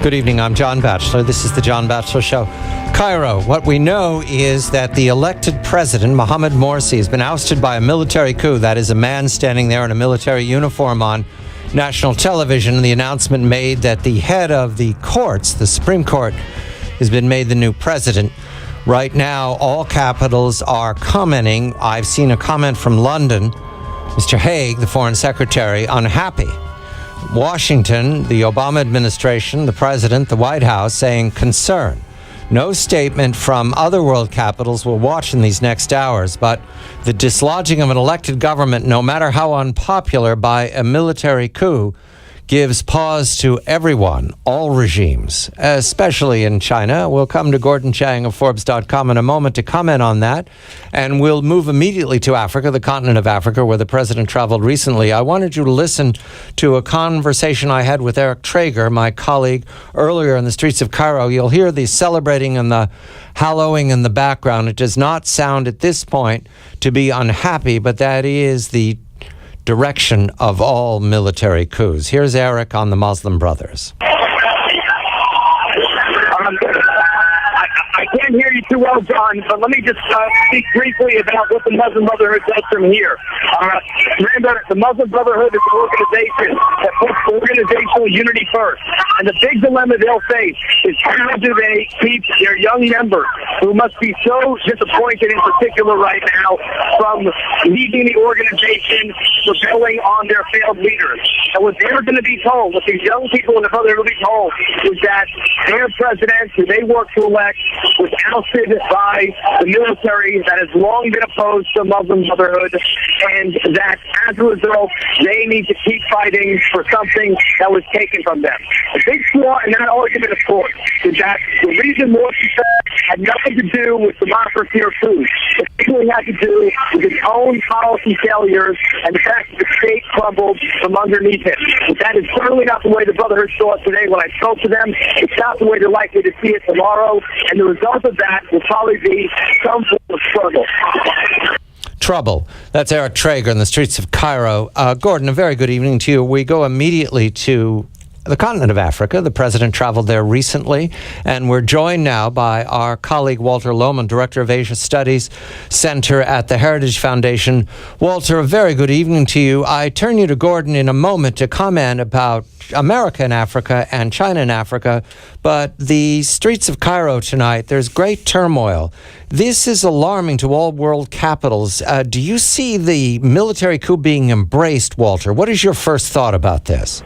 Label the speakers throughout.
Speaker 1: Good evening, I'm John Batchelor. This is the John Batchelor Show. Cairo, what we know is that the elected president, Mohamed Morsi, has been ousted by a military coup. That is a man standing there in a military uniform on national television. The announcement made that the head of the courts, the Supreme Court, has been made the new president. Right now, all capitals are commenting. I've seen a comment from London, Mr. Haig, the foreign secretary, unhappy. Washington, the Obama administration, the president, the White House saying concern. No statement from other world capitals. We'll watch in these next hours, but the dislodging of an elected government, no matter how unpopular, by a military coup gives pause to everyone, all regimes, especially in China. We'll come to Gordon Chang of Forbes.com in a moment to comment on that. And we'll move immediately to Africa, the continent of Africa, where the president traveled recently. I wanted you to listen to a conversation I had with Eric Traeger, my colleague, earlier in the streets of Cairo. You'll hear the celebrating and the hallowing in the background. It does not sound at this point to be unhappy, but that is the direction of all military coups. Here's Eric on the Muslim Brothers.
Speaker 2: I can't hear you too well, John, but let me just speak briefly about what the Muslim Brotherhood does from here. Remember, the Muslim Brotherhood is an organization that puts organizational unity first. And the big dilemma they'll face is how do they keep their young members, who must be so disappointed in particular right now, from leaving the organization, rebelling on their failed leaders. And what they're going to be told, what these young people in the Brotherhood will be told, is that their president, who they work to elect, was ousted by the military that has long been opposed to Muslim Brotherhood, and that as a result, they need to keep fighting for something that was taken from them. The big flaw in that argument, of course, is that the reason Morsi had nothing to do with democracy or food. It really had to do with his own policy failures and the fact that the state crumbled from underneath him. But that is certainly not the way the Brotherhood saw it today when I spoke to them. It's not the way they're likely to see it tomorrow. And the result of that will probably be some form of struggle.
Speaker 1: Trouble. That's Eric Traeger in the streets of Cairo. Gordon, a very good evening to you. We go immediately to the continent of Africa. The president traveled there recently, and we're joined now by our colleague Walter Lohman, Director of Asia Studies Center at the Heritage Foundation. Walter, a very good evening to you. I turn you to Gordon in a moment to comment about America and Africa and China and Africa, but the streets of Cairo tonight, there's great turmoil. This is alarming to all world capitals. Do you see the military coup being embraced, Walter? What is your first thought about this?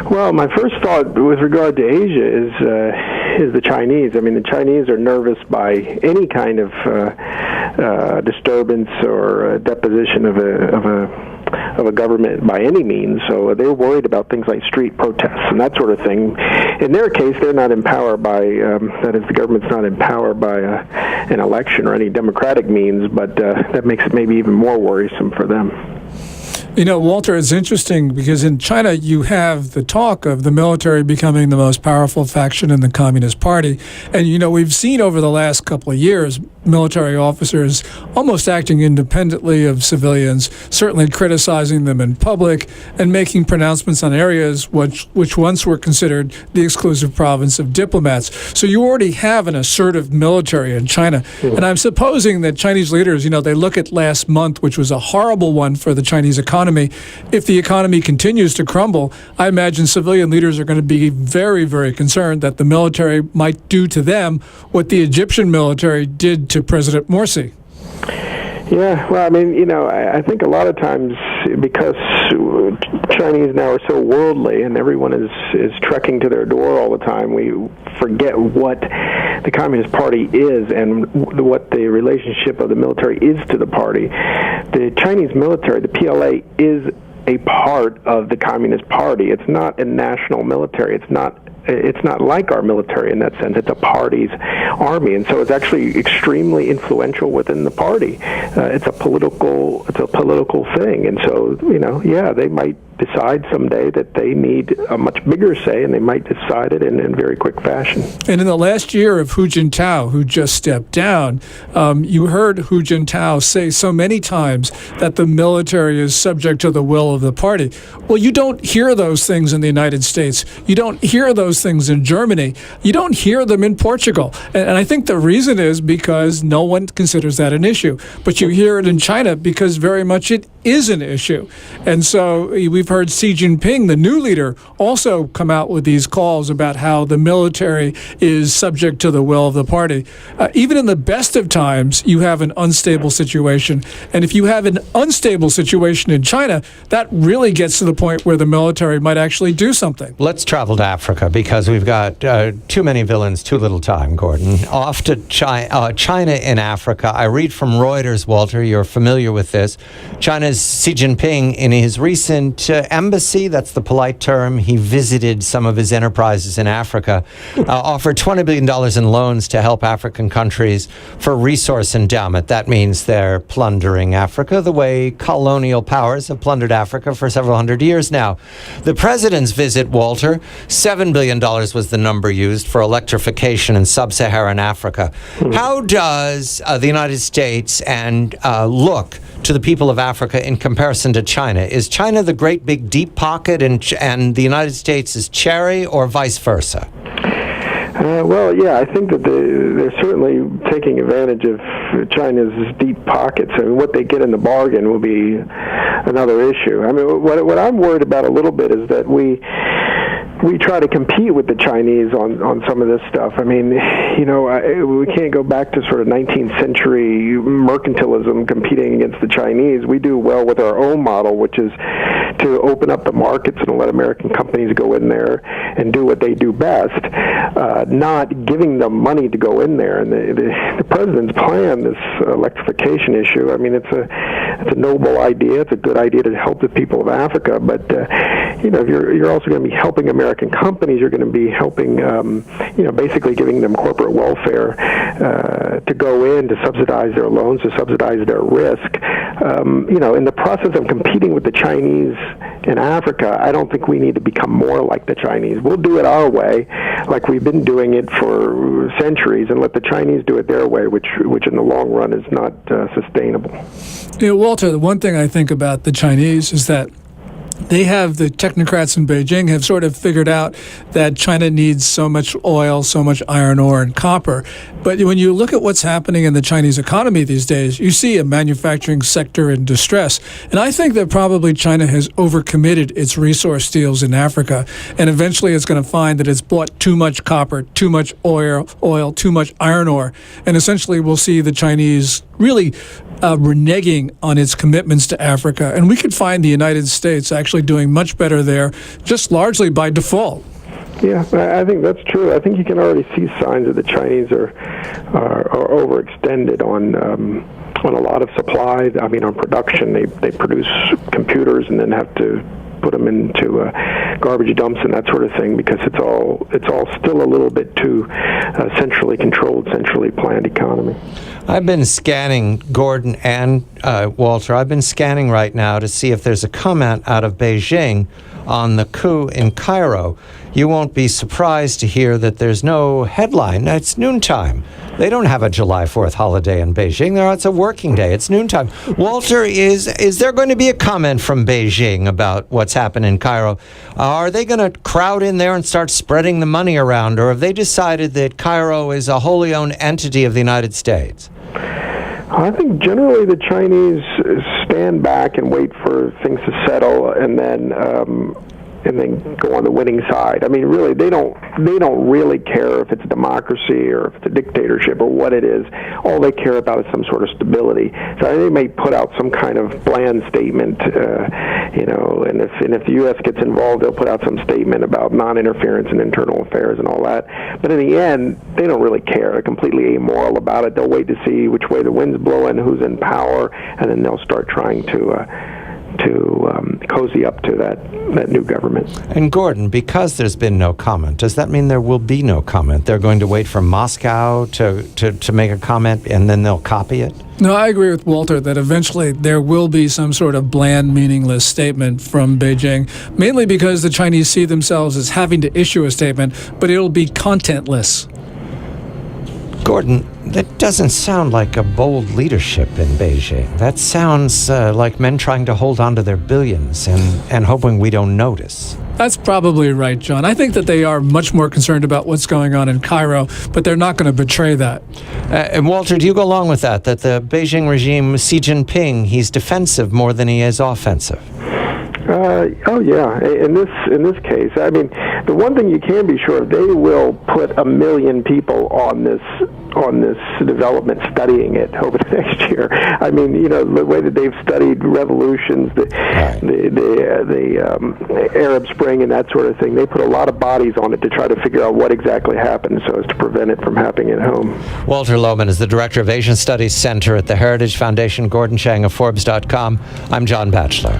Speaker 3: Well, my first thought with regard to Asia is the Chinese. I mean, the Chinese are nervous by any kind of disturbance or deposition of a government by any means. So they're worried about things like street protests and that sort of thing. In their case, they're not empowered by that is, the government's not empowered by an election or any democratic means. But that makes it maybe even more worrisome for them.
Speaker 4: You know, Walter, it's interesting because in China you have the talk of the military becoming the most powerful faction in the Communist Party. And, you know, we've seen over the last couple of years military officers almost acting independently of civilians, certainly criticizing them in public and making pronouncements on areas which once were considered the exclusive province of diplomats. So you already have an assertive military in China. And I'm supposing that Chinese leaders, you know, they look at last month, which was a horrible one for the Chinese economy. If the economy continues to crumble, I imagine civilian leaders are going to be very, very concerned that the military might do to them what the Egyptian military did to President Morsi.
Speaker 3: Yeah, well, I mean, you know, I think a lot of times because Chinese now are so worldly and everyone is trekking to their door all the time, we forget what the Communist Party is and what the relationship of the military is to the party. The Chinese military, the PLA, is a part of the Communist Party. It's not a national military. It's not like our military in that sense. It's a party's army, and so it's actually extremely influential within the party. It's a political thing, and so, you know, yeah, they might decide someday that they need a much bigger say, and they might decide it in very quick fashion.
Speaker 4: And in the last year of Hu Jintao, who just stepped down, you heard Hu Jintao say so many times that the military is subject to the will of the party. Well, you don't hear those things in the United States. You don't hear those things in Germany. You don't hear them in Portugal. And I think the reason is because no one considers that an issue. But you hear it in China because very much it is an issue. And so we've heard Xi Jinping, the new leader, also come out with these calls about how the military is subject to the will of the party. Even in the best of times, you have an unstable situation. And if you have an unstable situation in China, that really gets to the point where the military might actually do something.
Speaker 1: Let's travel to Africa because we've got too many villains, too little time, Gordon. Off to China in Africa. I read from Reuters, Walter, you're familiar with this. China's Xi Jinping, in his recent embassy, that's the polite term, he visited some of his enterprises in Africa, offered $20 billion in loans to help African countries for resource endowment. That means they're plundering Africa the way colonial powers have plundered Africa for several hundred years now. The president's visit, Walter, $7 billion was the number used for electrification in sub-Saharan Africa. How does the United States look to the people of Africa in comparison to China? Is China the great big deep pocket and the United States is cherry, or vice versa?
Speaker 3: Well, yeah, I think that they're certainly taking advantage of China's deep pockets. I mean, what they get in the bargain will be another issue. I mean, what I'm worried about a little bit is that we try to compete with the Chinese on some of this stuff. I mean, we can't go back to sort of 19th century mercantilism competing against the Chinese. We do well with our own model, which is to open up the markets and let American companies go in there and do what they do best, not giving them money to go in there. And the president's plan, this electrification issue, I mean, it's a noble idea. It's a good idea to help the people of Africa, but you're also going to be helping American companies. You're going to be helping, basically giving them corporate welfare to go in to subsidize their loans, to subsidize their risk. In the process of competing with the Chinese in Africa, I don't think we need to become more like the Chinese. We'll do it our way, like we've been doing it for centuries, and let the Chinese do it their way, which in the long run is not sustainable.
Speaker 4: Walter, the one thing I think about the Chinese is that the technocrats in Beijing have sort of figured out that China needs so much oil, so much iron ore and copper. But when you look at what's happening in the Chinese economy these days, you see a manufacturing sector in distress. And I think that probably China has overcommitted its resource deals in Africa. And eventually it's going to find that it's bought too much copper, too much oil, too much iron ore. And essentially we'll see the Chinese really reneging on its commitments to Africa. And we could find the United States actually doing much better there, just largely by default.
Speaker 3: Yeah, I think that's true. I think you can already see signs that the Chinese are overextended on a lot of supply. I mean, on production, they produce computers and then have to put them into garbage dumps and that sort of thing, because it's all still a little bit too centrally controlled, centrally planned economy.
Speaker 1: I've been scanning, Gordon and Walter, I've been scanning right now to see if there's a comment out of Beijing on the coup in Cairo. You won't be surprised to hear that there's no headline. It's noontime. They don't have a July 4th holiday in Beijing. It's a working day. It's noontime. Walter, is there going to be a comment from Beijing about what's happened in Cairo? Are they going to crowd in there and start spreading the money around, or have they decided that Cairo is a wholly owned entity of the United States?
Speaker 3: I think generally the Chinese stand back and wait for things to settle, and then go on the winning side. I mean, really, they don't really care if it's democracy or if it's a dictatorship or what it is. All they care about is some sort of stability. So they may put out some kind of bland statement, and if the U.S. gets involved, they'll put out some statement about non-interference in internal affairs and all that. But in the end, they don't really care. They're completely amoral about it. They'll wait to see which way the wind's blowing, who's in power, and then they'll start trying to cozy up to that new government.
Speaker 1: And Gordon, because there's been no comment, does that mean there will be no comment? They're going to wait for Moscow to make a comment, and then they'll copy it?
Speaker 4: No, I agree with Walter that eventually there will be some sort of bland, meaningless statement from Beijing, mainly because the Chinese see themselves as having to issue a statement, but it'll be contentless.
Speaker 1: Gordon, that doesn't sound like a bold leadership in Beijing. That sounds like men trying to hold on to their billions and hoping we don't notice.
Speaker 4: That's probably right, John. I think that they are much more concerned about what's going on in Cairo, but they're not going to betray that.
Speaker 1: And Walter, do you go along with that the Beijing regime, Xi Jinping, he's defensive more than he is offensive?
Speaker 3: Oh yeah. In this case, I mean, the one thing you can be sure of, they will put 1 million people on this development, studying it over the next year. I mean, you know, the way that they've studied revolutions, the Arab Spring and that sort of thing, they put a lot of bodies on it to try to figure out what exactly happened so as to prevent it from happening at home.
Speaker 1: Walter Lohman is the Director of Asian Studies Center at the Heritage Foundation. Gordon Chang of Forbes.com. I'm John Batchelor.